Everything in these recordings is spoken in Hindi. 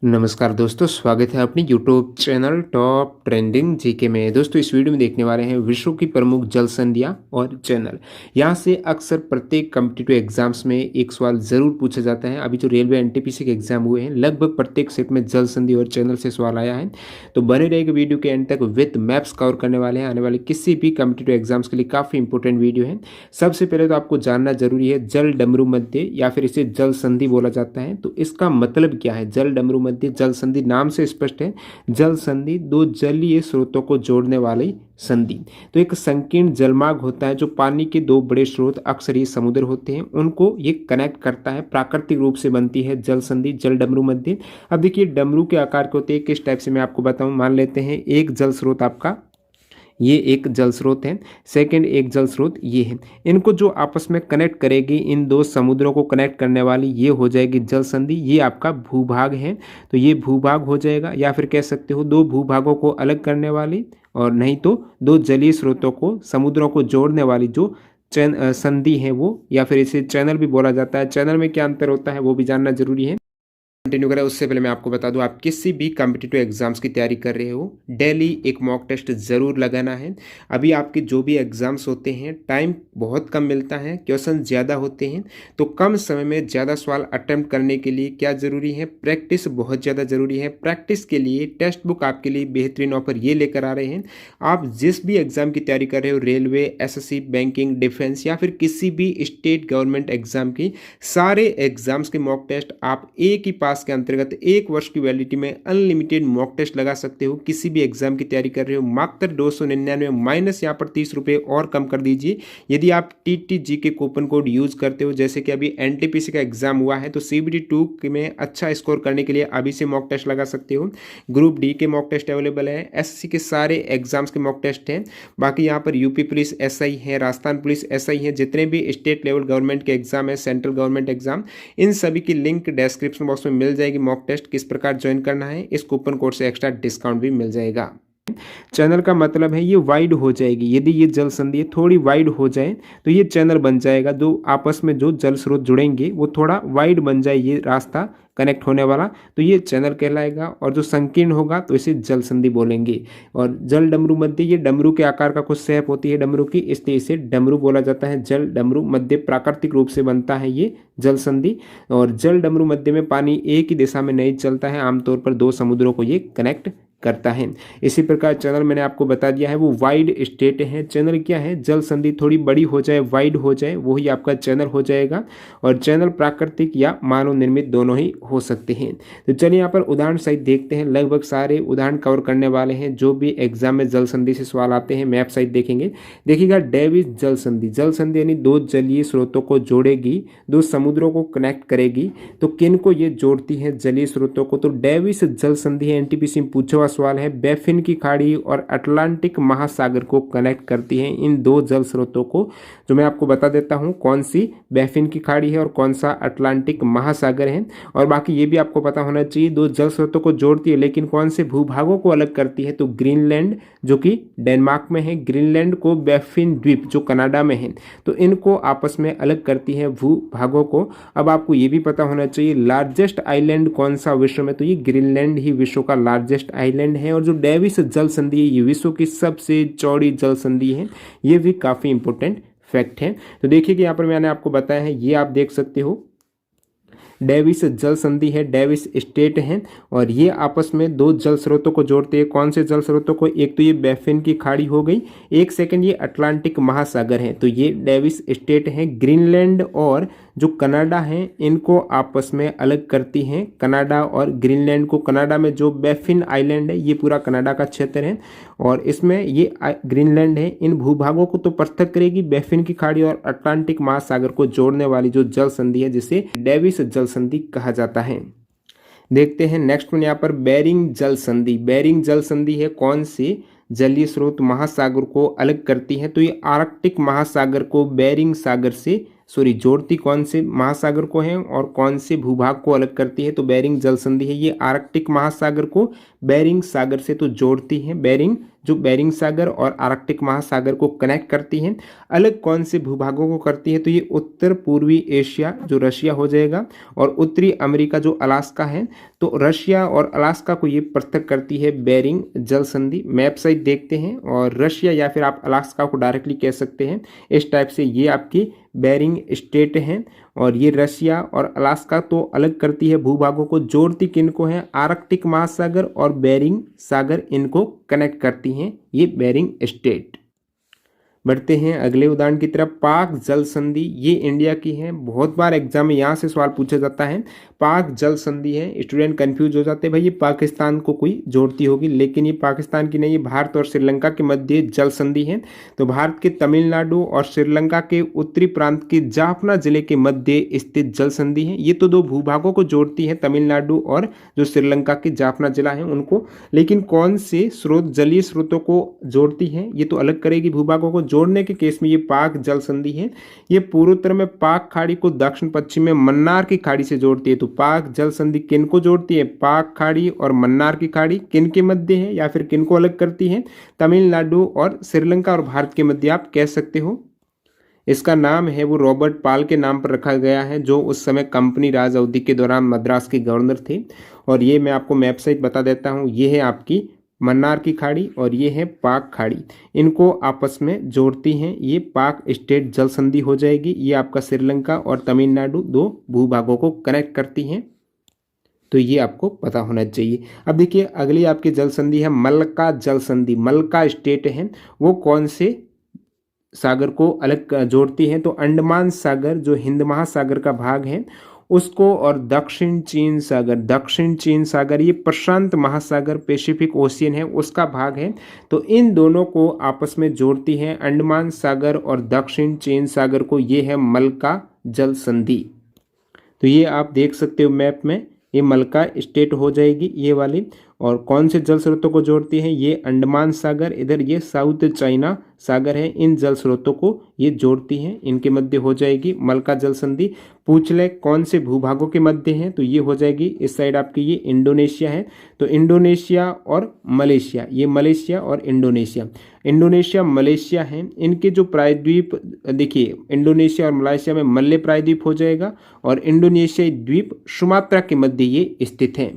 नमस्कार दोस्तों, स्वागत है अपनी YouTube channel top trending GK में। दोस्तों इस वीडियो में देखने वाले हैं विश्व की प्रमुख जल संधियां और चैनल। यहां से अक्सर प्रत्येक कॉम्पिटिटिव एग्जाम्स में एक सवाल जरूर पूछा जाता है। अभी जो रेलवे एनटीपीसी के एग्जाम हुए हैं लगभग प्रत्येक सेट में जल संधि और चैनल से सवाल आया है। तो बने रहेगा वीडियो के एंड तक, विथ मैप्स कवर करने वाले हैं आने वाले किसी भी कॉम्पिटिटिव एग्जाम्स के लिए। काफ़ी इंपॉर्टेंट वीडियो है। सबसे पहले तो आपको जानना जरूरी है जल डमरू मध्य या फिर इसे जल संधि बोला जाता है। तो इसका मतलब क्या है? जल डमरू मध्य जल संधि नाम से स्पष्ट है। जल संधि दो जलीय स्रोतों को जोड़ने वाली संधि। तो एक संकीर्ण जलमार्ग होता है जो पानी के दो बड़े स्रोत, अक्सर ये समुद्र होते हैं, उनको ये कनेक्ट करता है। प्राकृतिक रूप से बनती है जल संधि, जल डमरू मध्य। अब देखिए डमरू के आकार के होते हैं, किस टाइप से मैं आपको बताऊं। मान लेते हैं एक जल स्रोत आपका, ये एक जल स्रोत है, सेकंड एक जल स्रोत ये है। इनको जो आपस में कनेक्ट करेगी, इन दो समुद्रों को कनेक्ट करने वाली, ये हो जाएगी जल संधि। ये आपका भूभाग है, तो ये भूभाग हो जाएगा। या फिर कह सकते हो दो भूभागों को अलग करने वाली, और नहीं तो दो जलीय स्रोतों को, समुद्रों को जोड़ने वाली जो संधि है वो, या फिर इसे चैनल भी बोला जाता है। चैनल में क्या अंतर होता है वो भी जानना जरूरी है। कंटिन्यू करें उससे पहले मैं आपको बता दूं, आप किसी भी कॉम्पिटिटिव एग्जाम्स की तैयारी कर रहे हो, डेली एक मॉक टेस्ट जरूर लगाना है। अभी आपके जो भी एग्जाम्स होते हैं टाइम बहुत कम मिलता है, क्वेश्चन ज़्यादा होते हैं। तो कम समय में ज़्यादा सवाल अटेम्प्ट करने के लिए क्या ज़रूरी है? प्रैक्टिस बहुत ज़्यादा ज़रूरी है। प्रैक्टिस के लिए टेक्स्ट बुक आपके लिए बेहतरीन ऑफर ये लेकर आ रहे हैं। आप जिस भी एग्जाम की तैयारी कर रहे हो, रेलवे, एसएससी, बैंकिंग, डिफेंस या फिर किसी भी स्टेट गवर्नमेंट एग्जाम की, सारे एग्जाम्स के मॉक टेस्ट आप एक ही पास के अंतर्गत 1 वर्ष की वैलिडिटी में अनलिमिटेड मॉक टेस्ट लगा सकते हो। किसी भी एग्जाम की तैयारी कर रहे हो, मात्र 299 माइनस यहाँ पर 30 रुपये और कम कर दीजिए। यदि आप टीटीजी के कूपन कोड यूज करते हो, जैसे कि अभी एनटीपीसी का एग्जाम हुआ है, तो सीबीटी 2 में अच्छा स्कोर करने के लिए अभी से मॉक टेस्ट लगा सकते हो। ग्रुप डी के मॉक टेस्ट अवेलेबल है, एसएससी के सारे एग्जाम्स के मॉक टेस्ट हैं। बाकी यहाँ पर यूपी पुलिस एसआई है, राजस्थान पुलिस एसआई है, जितने भी स्टेट लेवल गवर्नमेंट के एग्जाम है, सेंट्रल गवर्नमेंट एग्जाम, इन सभी की लिंक डिस्क्रिप्शन बॉक्स में मिल जाएगी। मॉक टेस्ट किस प्रकार ज्वाइन करना है, इस कूपन कोड से एक्स्ट्रा डिस्काउंट भी मिल जाएगा। चैनल का मतलब है ये वाइड हो जाएगी। यदि ये जल संधि थोड़ी वाइड हो जाए तो ये चैनल बन जाएगा। जो आपस में जो जल स्रोत जुड़ेंगे वो थोड़ा वाइड बन जाए, ये रास्ता कनेक्ट होने वाला, तो ये चैनल कहलाएगा। और जो संकीर्ण होगा तो इसे जल संधि बोलेंगे। और जल डमरू मध्य, ये डमरू के आकार का कुछ शेप होती है डमरू की, इसलिए इसे डमरू बोला जाता है। जल डमरू मध्य प्राकृतिक रूप से बनता है ये जल संधि। और जल डमरू मध्य में पानी एक ही दिशा में नहीं चलता है, आमतौर पर दो समुद्रों को ये कनेक्ट करता है। इसी प्रकार चैनल मैंने आपको बता दिया है वो वाइड स्टेट है। चैनल क्या है? जल संधि थोड़ी बड़ी हो जाए, वाइड हो जाए, वही आपका चैनल हो जाएगा। और चैनल प्राकृतिक या मानव निर्मित दोनों ही हो सकते हैं। तो चलिए यहाँ पर उदाहरण सहित देखते हैं। लगभग सारे उदाहरण कवर करने वाले हैं जो भी एग्जाम में जल संधि से सवाल आते हैं, मैप सहित देखेंगे। देखिएगा डेविस जल संधि, जल संधि यानी दो जलीय स्रोतों को जोड़ेगी, दो समुद्रों को कनेक्ट करेगी। तो किन को ये जोड़ती है? जलीय स्रोतों को। तो डेविस जल संधि है, एनटीपीसी में पूछा हुआ सवाल है, बैफिन की खाड़ी और अटलांटिक महासागर को कनेक्ट करती है। इन दो जल स्रोतों को जो मैं आपको बता देता हूं, कौन सी बैफिन की खाड़ी है और कौन सा अटलांटिक महासागर है। और बाकी ये भी आपको पता होना चाहिए, दो जल स्रोतों को जोड़ती है लेकिन कौन से भूभागों को अलग करती है? तो ग्रीनलैंड जो कि डेनमार्क में है, ग्रीनलैंड को बैफिन द्वीप जो कनाडा में है, तो इनको आपस में अलग करती है भूभागों को। अब आपको ये भी पता होना चाहिए लार्जेस्ट आइलैंड कौन सा विश्व में? तो ये ग्रीनलैंड ही विश्व का लार्जेस्ट आइलैंड है। और जो डेविस जल संधि है ये विश्व की सबसे चौड़ी जल संधि है। ये भी काफी इंपॉर्टेंट फैक्ट है। तो देखिए कि यहाँ पर मैंने आपको बताया है, ये आप देख सकते हो डेविस जल संधि है, डेविस स्टेट है। और ये आपस में दो जल स्रोतों को जोड़ते हैं। कौन से जल स्रोतों को? एक तो ये बैफिन की खाड़ी हो गई, एक सेकंड ये अटलांटिक महासागर है। तो ये डेविस स्टेट है। ग्रीनलैंड और जो कनाडा है इनको आपस में अलग करती हैं, कनाडा और ग्रीनलैंड को। कनाडा में जो बैफिन आइलैंड है ये पूरा कनाडा का क्षेत्र है, और इसमें ये ग्रीनलैंड है। इन भूभागों को तो पृथक करेगी बैफिन की खाड़ी और अटलांटिक महासागर को जोड़ने वाली जो जल संधि है, जिसे डेविस जल संधि कहा जाता है। देखते हैं नेक्स्ट में यहाँ पर बेरिंग जल संधि। बेरिंग जल संधि है कौन सी जलीय स्रोत महासागर को अलग करती है? तो ये आर्कटिक महासागर को बेरिंग सागर से जोड़ती कौन से महासागर को है और कौन से भूभाग को अलग करती है? तो बेरिंग जल संधि है। ये आर्कटिक महासागर को बेरिंग सागर से तो जोड़ती है, बेरिंग जो बेरिंग सागर और आर्कटिक महासागर को कनेक्ट करती हैं। अलग कौन से भूभागों को करती है, तो ये उत्तर पूर्वी एशिया जो रशिया हो जाएगा और उत्तरी अमेरिका जो अलास्का है, तो रशिया और अलास्का को ये पृथक करती है बेरिंग जल संधि। मैप साइट देखते हैं और रशिया या फिर आप अलास्का को डायरेक्टली कह सकते हैं। इस टाइप से ये आपकी बेरिंग स्टेट हैं और ये रशिया और अलास्का तो अलग करती है भूभागों को, जोड़ती किनको है, आर्कटिक महासागर और बेरिंग सागर, इनको कनेक्ट करती हैं ये बेरिंग स्टेट। बढ़ते हैं अगले उदाहरण की तरफ। पाक जल संधि, ये इंडिया की है, बहुत बार एग्जाम में यहाँ से सवाल पूछा जाता है। पाक जल संधि है, स्टूडेंट कंफ्यूज हो जाते हैं भाई ये पाकिस्तान को कोई जोड़ती होगी, लेकिन ये पाकिस्तान की नहीं, ये भारत और श्रीलंका के मध्य जल संधि है। तो भारत के तमिलनाडु और श्रीलंका के उत्तरी प्रांत के जाफना जिले के मध्य स्थित जल संधि है। ये तो दो भूभागों को जोड़ती है, तमिलनाडु और जो श्रीलंका के जाफना जिला है उनको, लेकिन कौन से स्रोत जलीय स्रोतों को जोड़ती है, ये तो अलग करेगी भूभागों को। जोड़ने के केस में ये पाक जल संधि है, ये पूर्वोत्तर में पाक खाड़ी को दक्षिण पश्चिम में मन्नार की खाड़ी से जोड़ती है। तो पाक जल संधि किन को जोड़ती है, पाक खाड़ी और मन्नार की खाड़ी किन के मध्य है या फिर किन को अलग करती है, तमिलनाडु और श्रीलंका और भारत के मध्य आप कह सकते हो। इसका नाम है वो रॉबर्ट पाल के नाम पर रखा गया है, जो उस समय कंपनी राज अवधि के दौरान मद्रास के गवर्नर थे। और ये मैं आपको मैप साइट बता देता हूँ, ये है आपकी मन्नार की खाड़ी और ये है पाक खाड़ी, इनको आपस में जोड़ती हैं, ये पाक स्टेट जल संधि हो जाएगी। ये आपका श्रीलंका और तमिलनाडु दो भूभागों को कनेक्ट करती हैं, तो ये आपको पता होना चाहिए। अब देखिए अगली आपकी जल संधि है मलक्का जल संधि। मलक्का स्टेट है, वो कौन से सागर को अलग जोड़ती है, तो अंडमान सागर जो हिंद महासागर का भाग है उसको, और दक्षिण चीन सागर, दक्षिण चीन सागर ये प्रशांत महासागर पैसिफिक ओशियन है उसका भाग है। तो इन दोनों को आपस में जोड़ती है, अंडमान सागर और दक्षिण चीन सागर को, ये है मलक्का जल संधि। तो ये आप देख सकते हो मैप में, ये मलक्का स्टेट हो जाएगी ये वाली। और कौन से जल स्रोतों को जोड़ती है, ये अंडमान सागर, इधर ये साउथ चाइना सागर है, इन जल स्रोतों को ये जोड़ती हैं, इनके मध्य हो जाएगी मलक्का जल संधि। पूछ ले कौन से भूभागों के मध्य है, तो ये हो जाएगी इस साइड आपकी ये इंडोनेशिया है, तो इंडोनेशिया और मलेशिया, ये मलेशिया और इंडोनेशिया, इंडोनेशिया मलेशिया है, इनके जो प्रायद्वीप देखिए इंडोनेशिया और मलेशिया में मल्य प्रायद्वीप हो जाएगा और इंडोनेशियाई द्वीप सुमात्रा के मध्य ये स्थित है।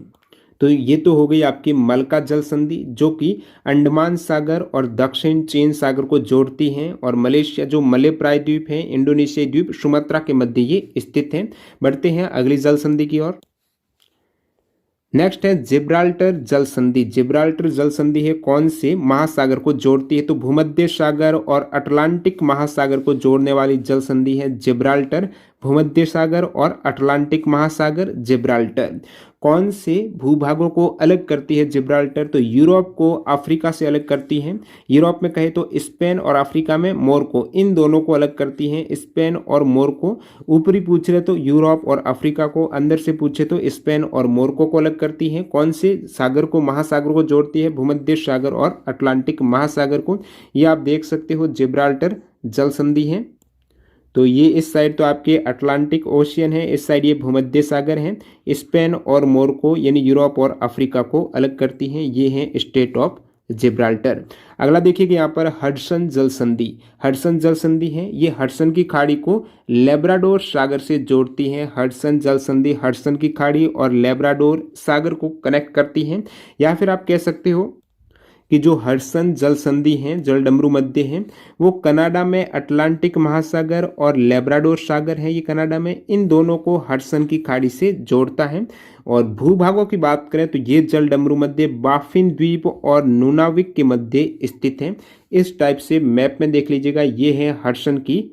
तो ये तो हो गई आपकी मलक्का जल संधि, जो कि अंडमान सागर और दक्षिण चीन सागर को जोड़ती हैं, और मलेशिया जो मलय प्रायद्वीप है, इंडोनेशियाई द्वीप सुमात्रा के मध्य ये स्थित है। बढ़ते हैं अगली जल संधि की ओर। नेक्स्ट है जिब्राल्टर जल संधि। जिब्राल्टर जल संधि है कौन से महासागर को जोड़ती है, तो भूमध्य सागर और अटलांटिक महासागर को जोड़ने वाली जल संधि है जिब्राल्टर। भूमध्य सागर और अटलांटिक महासागर जिब्राल्टर। कौन से भूभागों को अलग करती है जिब्राल्टर, तो यूरोप को अफ्रीका से अलग करती है। यूरोप में कहे तो स्पेन और अफ्रीका में मोरक्को, इन दोनों को अलग करती हैं, स्पेन और मोरक्को। ऊपरी पूछ रहे तो यूरोप और अफ्रीका को, अंदर से पूछे तो स्पेन और मोरक्को को अलग करती हैं। कौन से सागर को, महासागर को जोड़ती है, भूमध्य सागर और अटलांटिक महासागर को। ये आप देख सकते हो जिब्राल्टर जल संधि है। तो ये इस साइड तो आपके अटलांटिक ओशियन है, इस साइड ये भूमध्य सागर है। स्पेन और मोरक्को यानी यूरोप और अफ्रीका को अलग करती हैं, ये हैं स्टेट ऑफ जिब्राल्टर। अगला देखिए कि यहाँ पर हडसन जल संधि। हडसन जल संधि है, ये हडसन की खाड़ी को लेब्राडोर सागर से जोड़ती है। हडसन जल संधि हडसन की खाड़ी और लेब्राडोर सागर को कनेक्ट करती है। या फिर आप कह सकते हो कि जो हडसन जल संधि है, जलडमरू मध्य है, वो कनाडा में अटलांटिक महासागर और लेब्राडोर सागर है, ये कनाडा में, इन दोनों को हडसन की खाड़ी से जोड़ता है। और भूभागों की बात करें तो ये जलडमरू मध्य बाफिन द्वीप और नूनाविक के मध्य स्थित है। इस टाइप से मैप में देख लीजिएगा, ये है हडसन की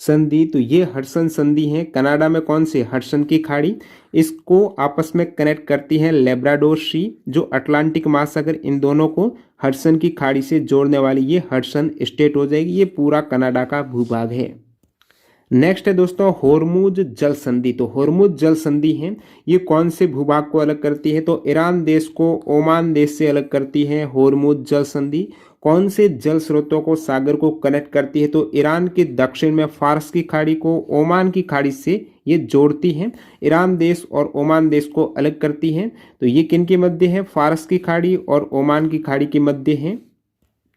संधि। तो ये हडसन संधि है, कनाडा में कौन से, हडसन की खाड़ी, इसको आपस में कनेक्ट करती है लेब्राडोर सी, जो अटलांटिक महासागर, इन दोनों को हडसन की खाड़ी से जोड़ने वाली ये हडसन स्टेट हो जाएगी। ये पूरा कनाडा का भूभाग है। नेक्स्ट है दोस्तों होर्मुज जल संधि। तो होर्मुज जल संधि है, ये कौन से भूभाग को अलग करती है, तो ईरान देश को ओमान देश से अलग करती है होर्मुज जल संधि। कौन से जल स्रोतों को सागर को कनेक्ट करती है, तो ईरान के दक्षिण में फारस की खाड़ी को ओमान की खाड़ी से ये जोड़ती हैं। ईरान देश और ओमान देश को अलग करती हैं। तो ये किन के मध्य है? फारस की खाड़ी और ओमान की खाड़ी के मध्य है।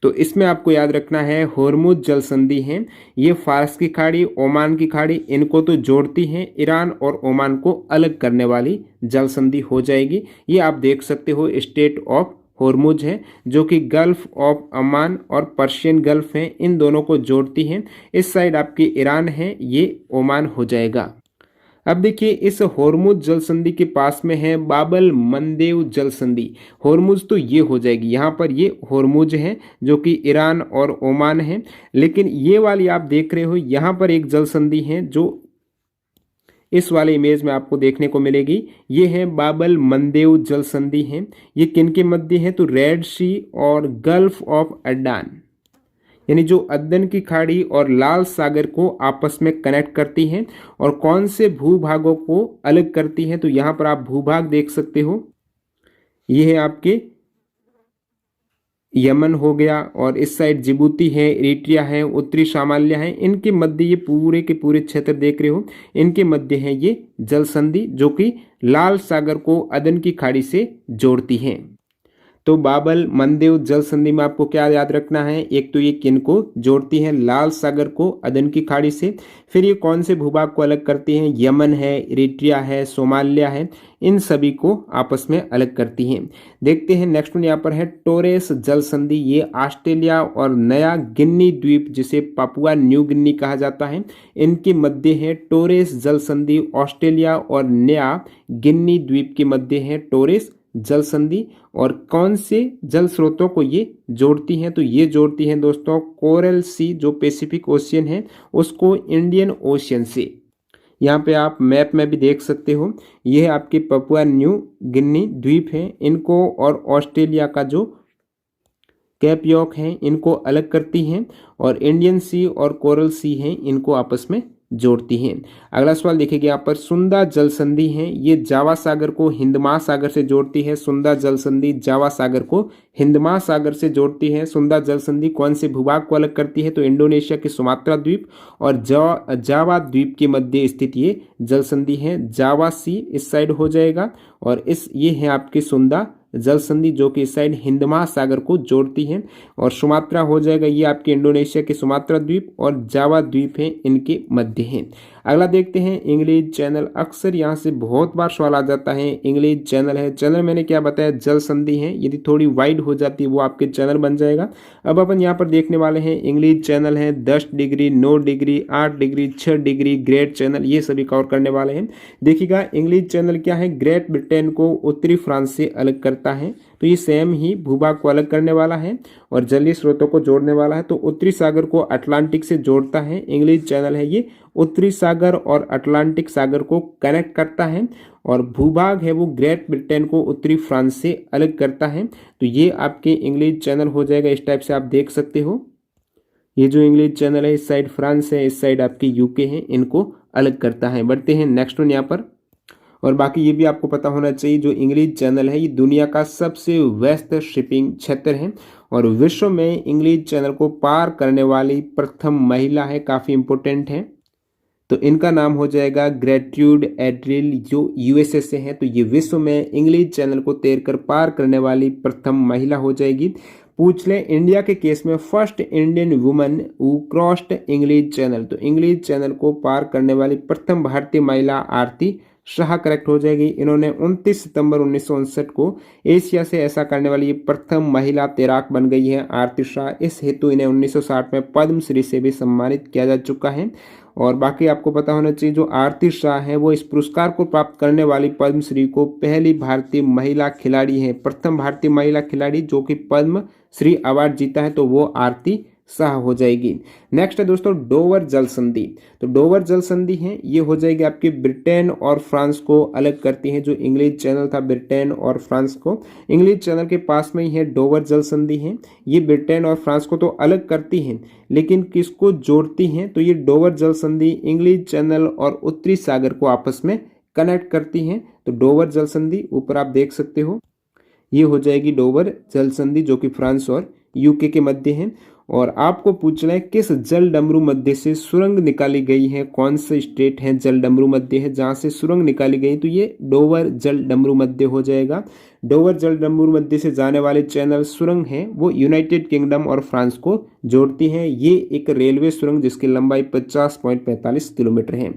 तो इसमें आपको याद रखना है होर्मुज जल संधि है, ये फारस की खाड़ी, ओमान की खाड़ी, इनको तो जोड़ती हैं। ईरान और ओमान को अलग करने वाली जल संधि हो जाएगी। ये आप देख सकते हो स्टेट ऑफ होर्मुज है, जो कि गल्फ ऑफ अमान और पर्शियन गल्फ है, इन दोनों को जोड़ती हैं। इस साइड आपकी ईरान है, ये ओमान हो जाएगा। अब देखिए इस होर्मुज जल संधि के पास में है बाबल मंदेव जल संधि। होर्मुज तो ये हो जाएगी, यहाँ पर ये होर्मुज है जो कि ईरान और ओमान है। लेकिन ये वाली आप देख रहे हो यहाँ पर एक जल संधि है जो इस वाले इमेज में आपको देखने को मिलेगी। ये है बाबल मंदेव जल संधि है। ये किन के मध्य है? तो रेड सी और गल्फ ऑफ अड्डान, यानी जो अदन की खाड़ी और लाल सागर को आपस में कनेक्ट करती हैं। और कौन से भूभागों को अलग करती हैं? तो यहाँ पर आप भूभाग देख सकते हो, ये है आपके यमन हो गया, और इस साइड जिबूती है, इरिट्रिया है, उत्तरी सोमालिया है, इनके मध्य ये पूरे के पूरे क्षेत्र देख रहे हो, इनके मध्य है ये जल संधि जो कि लाल सागर को अदन की खाड़ी से जोड़ती है। तो बाबल मंदेव जल संधि में आपको क्या याद रखना है? एक तो ये किन को जोड़ती है? लाल सागर को अदन की खाड़ी से। फिर ये कौन से भूभाग को अलग करती हैं? यमन है, इरिट्रिया है, सोमालिया है, इन सभी को आपस में अलग करती हैं। देखते हैं नेक्स्ट वन यहाँ पर है टोरेस जल संधि। ये ऑस्ट्रेलिया और नया गिन्नी द्वीप, जिसे पापुआ न्यू गिन्नी कहा जाता है, इनके मध्य है टोरेस जल संधि। ऑस्ट्रेलिया और नया गिन्नी द्वीप के मध्य है टोरेस जल संधि। और कौन से जल स्रोतों को ये जोड़ती हैं? तो ये जोड़ती हैं दोस्तों कोरल सी, जो पैसिफिक ओशियन है, उसको इंडियन ओशियन से। यहाँ पे आप मैप में भी देख सकते हो, ये है आपके पपुआ न्यू गिनी द्वीप है, इनको और ऑस्ट्रेलिया का जो कैप यॉर्क है इनको अलग करती हैं। और इंडियन सी और कोरल सी हैं, इनको आपस में जोड़ती हैं। अगला सवाल देखिए यहाँ पर सुंदा जल संधि है, ये जावा सागर को हिंद महासागर से जोड़ती है। सुंदा जल संधि जावा सागर को हिंद महासागर से जोड़ती है। सुंदा जल संधि कौन से भूभाग को अलग करती है? तो इंडोनेशिया के सुमात्रा द्वीप और जावा द्वीप के मध्य स्थित ये जल संधि है। जावा सी इस साइड हो जाएगा, और ये है आपकी सुंदा जल संधि जो कि इस साइड हिंद महासागर को जोड़ती है। और सुमात्रा हो जाएगा, ये आपके इंडोनेशिया के सुमात्रा द्वीप और जावा द्वीप है, इनके मध्य है। अगला देखते हैं इंग्लिश चैनल। अक्सर यहाँ से बहुत बार सवाल आ जाता है, इंग्लिश चैनल है। चैनल मैंने क्या बताया? जल संधि है, यदि थोड़ी वाइड हो जाती है वो आपके चैनल बन जाएगा। अब अपन यहाँ पर देखने वाले हैं इंग्लिश चैनल है 10 degree, 9 degree, 8 degree, 6 degree, great channel, ये सभी कवर करने वाले हैं। देखिएगा इंग्लिश चैनल क्या है? ग्रेट ब्रिटेन को उत्तरी फ्रांस से अलग करता है, तो ये सेम ही भूभाग को अलग करने वाला है और जलीय स्रोतों को जोड़ने वाला है। तो उत्तरी सागर को अटलांटिक से जोड़ता है। इंग्लिश चैनल है, ये उत्तरी सागर और अटलांटिक सागर को कनेक्ट करता है। और भूभाग है वो ग्रेट ब्रिटेन को उत्तरी फ्रांस से अलग करता है। तो ये आपके इंग्लिश चैनल हो जाएगा। इस टाइप से आप देख सकते हो, ये जो इंग्लिश चैनल है इस साइड फ्रांस है, इस साइड आपके यूके है, इनको अलग करता है। बढ़ते हैं नेक्स्ट वन यहाँ पर। और बाकी ये भी आपको पता होना चाहिए, जो इंग्लिश चैनल है ये दुनिया का सबसे व्यस्त शिपिंग क्षेत्र है और विश्व में इंग्लिश चैनल को पार करने वाली प्रथम महिला है, काफ़ी इंपॉर्टेंट है। तो इनका नाम हो जाएगा ग्रेट्रूड एड्रिल, जो यूएसए से है। तो ये विश्व में इंग्लिश चैनल को तैरकर पार करने वाली प्रथम महिला हो जाएगी। पूछ ले इंडिया के केस में first Indian woman who crossed English channel, तो इंग्लिश चैनल को पार करने वाली प्रथम भारतीय महिला आरती शाह करेक्ट हो जाएगी। इन्होंने 29 सितंबर 1959 को एशिया से ऐसा करने वाली ये प्रथम महिला तैराक बन गई है आरती शाह। इस हेतु इन्हें 1960 में पद्मश्री से भी सम्मानित किया जा चुका है। और बाकी आपको पता होना चाहिए, जो आरती शाह है वो इस पुरस्कार को प्राप्त करने वाली पद्मश्री को पहली भारतीय महिला खिलाड़ी है, प्रथम भारतीय महिला खिलाड़ी जो कि पद्मश्री अवार्ड जीता है, तो वो आरती शाह हो जाएगी। नेक्स्ट है दोस्तों डोवर जल संधि। तो डोवर जल संधि है, ये हो जाएगी आपकी ब्रिटेन और फ्रांस को अलग करती है। जो इंग्लिश चैनल था ब्रिटेन और फ्रांस को, इंग्लिश चैनल के पास में ही है डोवर जल संधि है। ये ब्रिटेन और फ्रांस को तो अलग करती है, लेकिन किसको जोड़ती हैं? तो ये डोवर जल संधि इंग्लिश चैनल और उत्तरी सागर को आपस में कनेक्ट करती हैं। तो डोवर जल संधि ऊपर आप देख सकते हो, ये हो जाएगी डोवर जल संधि जो कि फ्रांस और यूके के मध्य है। और आपको पूछना है किस जल डमरू मध्य से सुरंग निकाली गई है, कौन सा स्टेट है जल डमरू मध्य है जहां से सुरंग निकाली गई, तो ये डोवर जल डमरू मध्य हो जाएगा। डोवर जल डमरू मध्य से जाने वाले चैनल सुरंग है वो यूनाइटेड किंगडम और फ्रांस को जोड़ती हैं। ये एक रेलवे सुरंग जिसकी लंबाई 50.45 किलोमीटर है।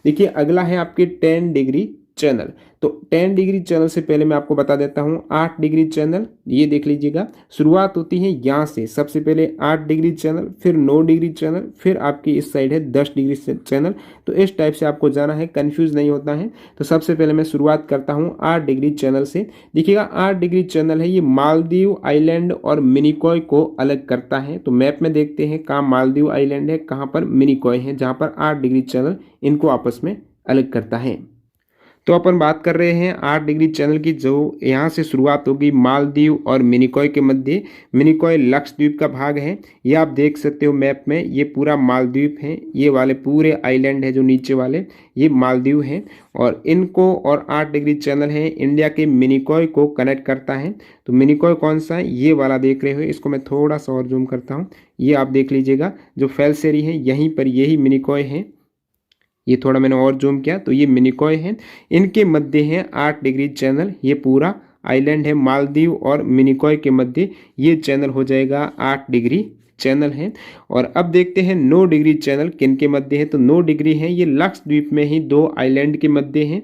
देखिए अगला है आपके 10 डिग्री चैनल। तो 10 डिग्री चैनल से पहले मैं आपको बता देता हूं 8 डिग्री चैनल, ये देख लीजिएगा। शुरुआत होती है यहाँ से, सबसे पहले 8 डिग्री चैनल, फिर 9 डिग्री चैनल, फिर आपकी इस साइड है 10 डिग्री चैनल। तो इस टाइप से आपको जाना है, कंफ्यूज नहीं होता है। तो सबसे पहले मैं शुरुआत करता हूँ 8 डिग्री चैनल से। देखिएगा 8 डिग्री चैनल है, ये मालदीव आइलैंड और मिनिकॉय को अलग करता है। तो मैप में देखते हैं कहाँ मालदीव आइलैंड है, कहाँ पर मिनिकॉय है, जहाँ पर 8 डिग्री चैनल इनको आपस में अलग करता है। तो अपन बात कर रहे हैं 8 डिग्री चैनल की, जो यहाँ से शुरुआत होगी मालदीव और मिनिकॉय के मध्य। मिनिकॉय लक्षद्वीप का भाग है, ये आप देख सकते हो मैप में, ये पूरा मालदीव है। ये वाले पूरे आइलैंड है जो नीचे वाले, ये मालदीव हैं। और इनको और 8 डिग्री चैनल है इंडिया के मिनिकॉय को कनेक्ट करता है। तो मिनिकॉय कौन सा है, ये वाला देख रहे हो, इसको मैं थोड़ा सा और जूम करता हूँ। ये आप देख लीजिएगा जो फैलसेरी है यहीं पर, यही मिनिकॉय है। ये थोड़ा मैंने और जूम किया तो ये मिनिकॉय है, इनके मध्य है 8 डिग्री चैनल। ये पूरा आइलैंड है मालदीव और मिनिकॉय के मध्य, ये चैनल हो जाएगा 8 डिग्री चैनल है। और अब देखते हैं 9 डिग्री चैनल किन के मध्य है। तो 9 डिग्री है, ये लक्षद्वीप में ही 2 आइलैंड के मध्य है।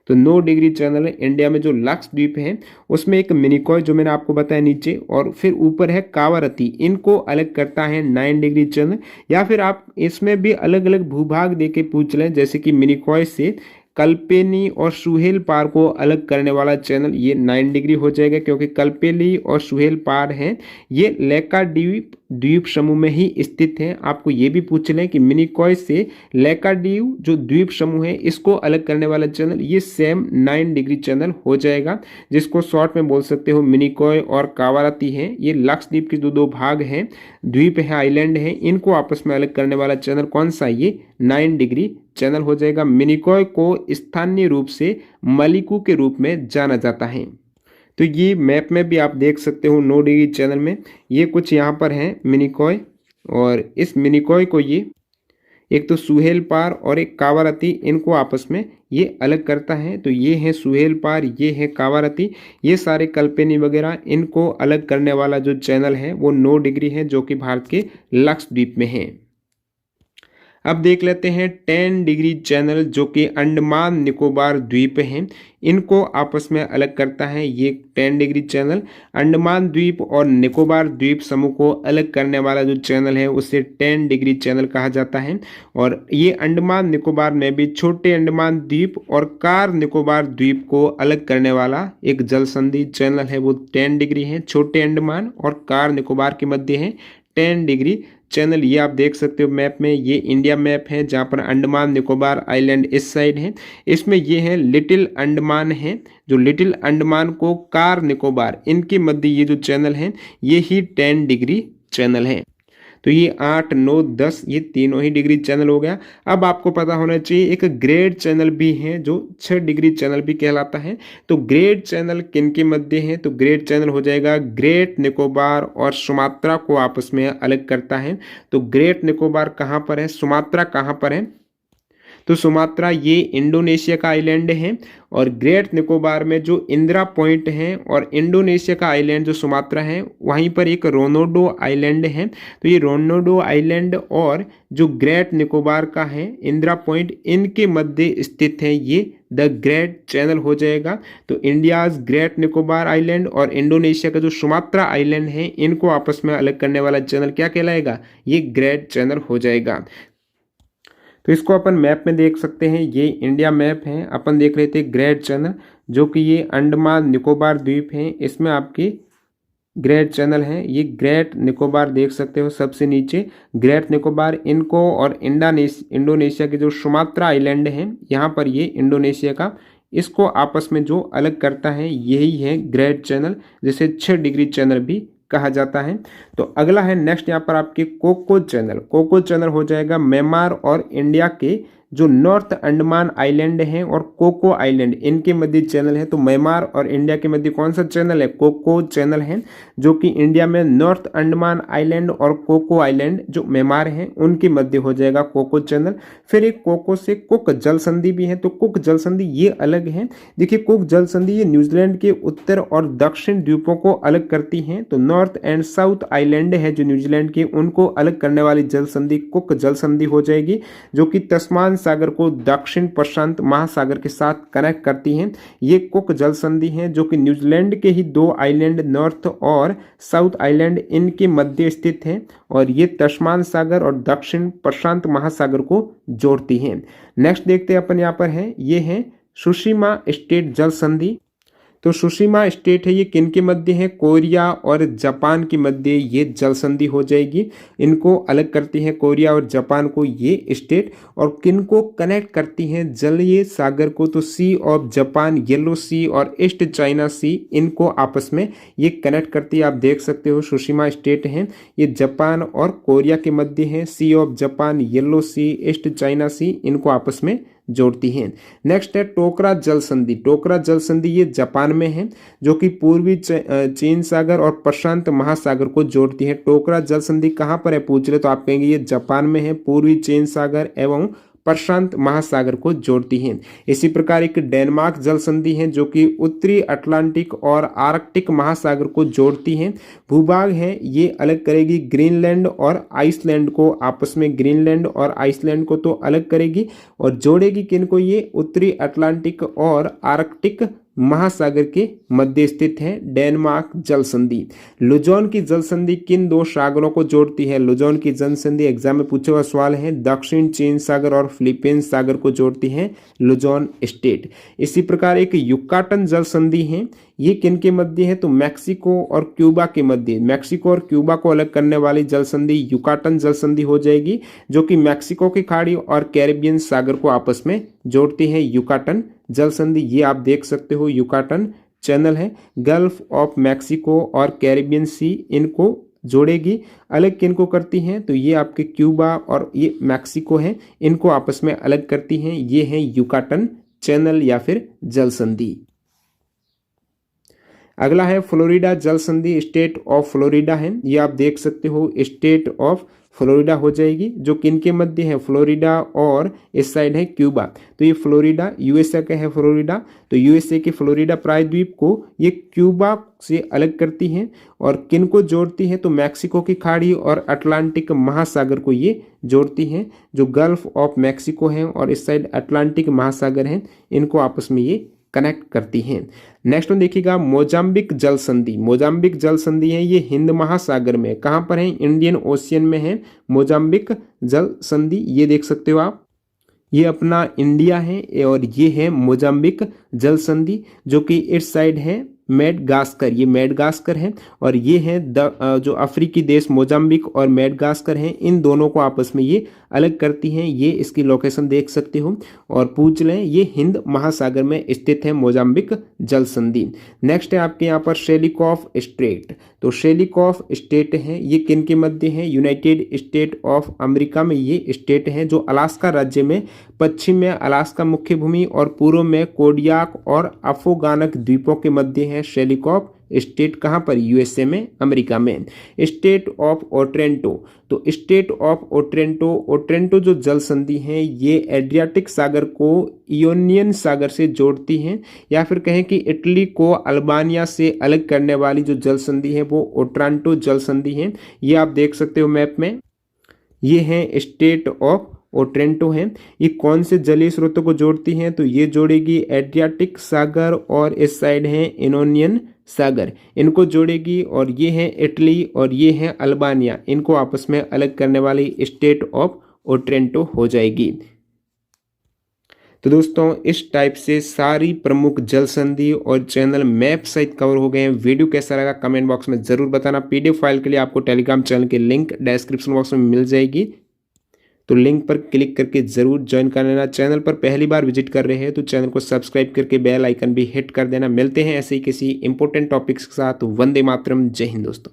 तो 9 डिग्री चैनल है इंडिया में जो लक्षद्वीप है उसमें एक मिनिकॉय जो मैंने आपको बताया नीचे, और फिर ऊपर है कावारती, इनको अलग करता है 9 डिग्री चैनल। या फिर आप इसमें भी अलग अलग भूभाग देके पूछ लें, जैसे कि मिनिकॉय से कल्पेनी और सुहेल पार को अलग करने वाला चैनल ये 9 डिग्री हो जाएगा, क्योंकि कल्पेनी और सुहेल पार है ये लैकाद्वीप द्वीप समूह में ही स्थित है। आपको ये भी पूछ लें कि मिनिकॉय से लैकाद्वीप जो द्वीप समूह है इसको अलग करने वाला चैनल ये सेम 9 डिग्री चैनल हो जाएगा, जिसको शॉर्ट में बोल सकते हो मिनिकॉय और कावारती है। ये लक्षद्वीप के जो 2 भाग हैं, द्वीप है, आइलैंड है, इनको आपस में अलग करने वाला चैनल कौन सा, ये 9 डिग्री चैनल हो जाएगा। मिनिकॉय को स्थानीय रूप से मलिकू के रूप में जाना जाता है। तो ये मैप में भी आप देख सकते हो 9 डिग्री चैनल में ये कुछ यहाँ पर है मिनिकॉय, और इस मिनिकॉय को ये एक तो सुहेल पार और एक कावारती, इनको आपस में ये अलग करता है। तो ये है सुहेल पार, ये है कावारती, ये सारे कल्पेनी वगैरह, इनको अलग करने वाला जो चैनल है वो 9 डिग्री है, जो कि भारत के लक्षद्वीप में है। अब देख लेते हैं 10 डिग्री चैनल, जो कि अंडमान निकोबार द्वीप हैं, इनको आपस में अलग करता है। ये 10 डिग्री चैनल अंडमान द्वीप और निकोबार द्वीप समूह को अलग करने वाला जो चैनल है उसे 10 डिग्री चैनल कहा जाता है। और ये अंडमान निकोबार में भी छोटे अंडमान द्वीप और कार निकोबार द्वीप को अलग करने वाला एक जल संधि चैनल है, वो 10 डिग्री है। छोटे अंडमान और कार निकोबार के मध्य है 10 डिग्री चैनल। ये आप देख सकते हो मैप में, ये इंडिया मैप है जहाँ पर अंडमान निकोबार आइलैंड इस साइड है। इसमें ये है लिटिल अंडमान है, जो लिटिल अंडमान को कार निकोबार इनके मध्य ये जो चैनल है ये ही 10 डिग्री चैनल है। तो ये 8, 9, 10 ये तीनों ही डिग्री चैनल हो गया। अब आपको पता होना चाहिए एक ग्रेड चैनल भी है जो 6 डिग्री चैनल भी कहलाता है। तो ग्रेड चैनल किन के मध्य है, तो ग्रेड चैनल हो जाएगा ग्रेट निकोबार और सुमात्रा को आपस में अलग करता है। तो ग्रेट निकोबार कहाँ पर है, सुमात्रा कहाँ पर है, तो सुमात्रा ये इंडोनेशिया का आइलैंड है। और ग्रेट निकोबार में जो इंदिरा पॉइंट है और इंडोनेशिया का आइलैंड जो सुमात्रा है, वहीं पर एक रोनोडो आइलैंड है। तो ये रोनोडो आइलैंड और जो ग्रेट निकोबार का है इंदिरा पॉइंट, इनके मध्य स्थित है ये द ग्रेट चैनल हो जाएगा। तो इंडियाज ग्रेट निकोबार आइलैंड और इंडोनेशिया का जो सुमात्रा आइलैंड है, इनको आपस में अलग करने वाला चैनल क्या कहलाएगा, ये ग्रेट चैनल हो जाएगा। तो इसको अपन मैप में देख सकते हैं, ये इंडिया मैप है। अपन देख रहे थे ग्रेट चैनल, जो कि ये अंडमान निकोबार द्वीप है, इसमें आपकी ग्रेट चैनल है। ये ग्रेट निकोबार देख सकते हो सबसे नीचे, ग्रेट निकोबार इनको और इंडोनेशिया के जो सुमात्रा आइलैंड है, यहाँ पर ये इंडोनेशिया का, इसको आपस में जो अलग करता है यही है ग्रेट चैनल, जिसे 6 डिग्री चैनल भी कहा जाता है। तो अगला है नेक्स्ट यहाँ पर आपके कोको चैनल। कोको चैनल हो जाएगा म्यांमार और इंडिया के जो नॉर्थ अंडमान आइलैंड है और कोको आइलैंड, इनके मध्य चैनल है। तो म्यांमार और इंडिया के मध्य कौन सा चैनल है? कोको चैनल है, जो कि इंडिया में नॉर्थ अंडमान आइलैंड और कोको आइलैंड जो म्यांमार है उनके मध्य हो जाएगा कोको चैनल। फिर एक कोको से कुक जल संधि भी है। तो कुक जल संधि ये अलग है। देखिए कुक जल संधि ये न्यूजीलैंड के उत्तर और दक्षिण द्वीपों को अलग करती है। तो नॉर्थ एंड साउथ आइलैंड है जो न्यूजीलैंड के, उनको अलग करने वाली जल संधि कुक जल संधि हो जाएगी, जो कि तस्मान सागर को दक्षिण प्रशांत महासागर के साथ कनेक्ट करती है। ये कुक जल संधि है जो कि न्यूजीलैंड के ही दो आइलैंड नॉर्थ और साउथ आइलैंड इनके मध्य स्थित है और ये तस्मान सागर और दक्षिण प्रशांत महासागर को जोड़ती है। नेक्स्ट देखते हैं अपन यहाँ पर है, ये है सुशीमा स्टेट जल संधि। तो सुशीमा स्टेट है, ये किन के मध्य है? कोरिया और जापान के मध्य ये जल संधि हो जाएगी। इनको अलग करती है कोरिया और जापान को ये स्टेट, और किन को कनेक्ट करती हैं? जलीय सागर को। तो सी ऑफ जापान, येलो सी और ईस्ट चाइना सी, इनको आपस में ये कनेक्ट करती है। आप देख सकते हो सुशीमा स्टेट है, ये जापान और कोरिया के मध्य है। Sea of Japan, yellow sea, east China sea, इनको आपस में जोड़ती हैं। नेक्स्ट है टोकरा जल संधि। टोकरा जल संधि ये जापान में है, जो कि पूर्वी चीन सागर और प्रशांत महासागर को जोड़ती है। टोकरा जल संधि कहाँ पर है पूछ रहे तो आप कहेंगे ये जापान में है, पूर्वी चीन सागर एवं प्रशांत महासागर को जोड़ती हैं। इसी प्रकार एक डेनमार्क जल संधि है जो कि उत्तरी अटलांटिक और आर्कटिक महासागर को जोड़ती है। भूभाग है ये अलग करेगी ग्रीनलैंड और आइसलैंड को, आपस में ग्रीनलैंड और आइसलैंड को तो अलग करेगी, और जोड़ेगी किन को? ये उत्तरी अटलांटिक और आर्कटिक महासागर के मध्य स्थित है डेनमार्क जल संधि। लुजोन की जल संधि किन दो सागरों को जोड़ती है? लुजोन की जल संधि एग्जाम में पूछा हुआ सवाल है, दक्षिण चीन सागर और फिलीपींस सागर को जोड़ती है लुजोन स्टेट। इसी प्रकार एक युकाटन जल संधि है, ये किन के मध्य है? तो मैक्सिको और क्यूबा के मध्य। मैक्सिको और क्यूबा को अलग करने वाली जल संधि युकाटन जल संधि हो जाएगी, जो कि मैक्सिको की खाड़ी और कैरिबियन सागर को आपस में जोड़ती है युकाटन जल संधि। ये आप देख सकते हो युकाटन चैनल है, गल्फ ऑफ मैक्सिको और कैरिबियन सी इनको जोड़ेगी। अलग किनको करती हैं? तो ये आपके क्यूबा और ये मैक्सिको है, इनको आपस में अलग करती हैं। ये है युकाटन चैनल या फिर जल संधि। अगला है फ्लोरिडा जल संधि। स्टेट ऑफ फ्लोरिडा है, ये आप देख सकते हो स्टेट ऑफ फ्लोरिडा हो जाएगी, जो किन के मध्य है? फ्लोरिडा और इस साइड है क्यूबा। तो ये फ्लोरिडा यूएसए का है फ्लोरिडा, तो यूएसए के फ्लोरिडा प्रायद्वीप को ये क्यूबा से अलग करती हैं और किन को जोड़ती है? तो मैक्सिको की खाड़ी और अटलांटिक महासागर को ये जोड़ती हैं, जो गल्फ ऑफ मैक्सिको है और इस साइड अटलांटिक महासागर है, इनको आपस में ये कनेक्ट करती हैं। नेक्स्ट वन देखिएगा मोजाम्बिक जल संधि। मोजाम्बिक जल संधि है, ये हिंद महासागर में, कहाँ पर है? इंडियन ओशियन में है मोजाम्बिक जल संधि। ये देख सकते हो आप, ये अपना इंडिया है और ये है मोजाम्बिक जल संधि, जो कि इस साइड है मेडगास्कर, ये मेडगास्कर है, और ये है जो अफ्रीकी देश मोजाम्बिक और मेडगास्कर हैं, इन दोनों को आपस में ये अलग करती हैं। ये इसकी लोकेशन देख सकते हो और पूछ लें, ये हिंद महासागर में स्थित है मोजाम्बिक जल संधि। नेक्स्ट है आपके यहाँ पर शेलिकॉफ स्टेट। तो शेलिकॉफ स्टेट है, ये किन के मध्य है? यूनाइटेड स्टेट ऑफ अमेरिका में ये स्टेट है, जो अलास्का राज्य में, पश्चिम में अलास्का मुख्य भूमि और पूर्व में कोडियाक और अफोगानक द्वीपों के मध्य है शेलिकॉफ स्टेट। कहाँ पर? यूएसए में, अमेरिका में। State of Otranto. तो स्टेट ऑफ ओट्रेंटो, ओट्रेंटो जो जल संधि है ये एड्रियाटिक सागर को इयोनियन सागर से जोड़ती हैं, या फिर कहें कि इटली को अल्बानिया से अलग करने वाली जो जल संधि है वो ओट्रांटो जल संधि है। ये आप देख सकते हो मैप में, ये है स्टेट ऑफ ओट्रेंटो है। ये कौन से जलीय स्रोतों को जोड़ती हैं? तो ये जोड़ेगी एड्रियाटिक सागर और इस साइड है इयोनियन सागर, इनको जोड़ेगी, और ये है इटली और ये है अल्बानिया, इनको आपस में अलग करने वाली स्टेट ऑफ ओट्रेंटो हो जाएगी। तो दोस्तों इस टाइप से सारी प्रमुख जल संधि और चैनल मैप सहित कवर हो गए हैं। वीडियो कैसा लगा कमेंट बॉक्स में जरूर बताना। पीडीएफ फाइल के लिए आपको टेलीग्राम चैनल की लिंक डिस्क्रिप्शन बॉक्स में मिल जाएगी, तो लिंक पर क्लिक करके जरूर ज्वाइन कर लेना। चैनल पर पहली बार विजिट कर रहे हैं तो चैनल को सब्सक्राइब करके बेल आइकन भी हिट कर देना। मिलते हैं ऐसे ही किसी इंपॉर्टेंट टॉपिक्स के साथ। वंदे मातरम, जय हिंद दोस्तों।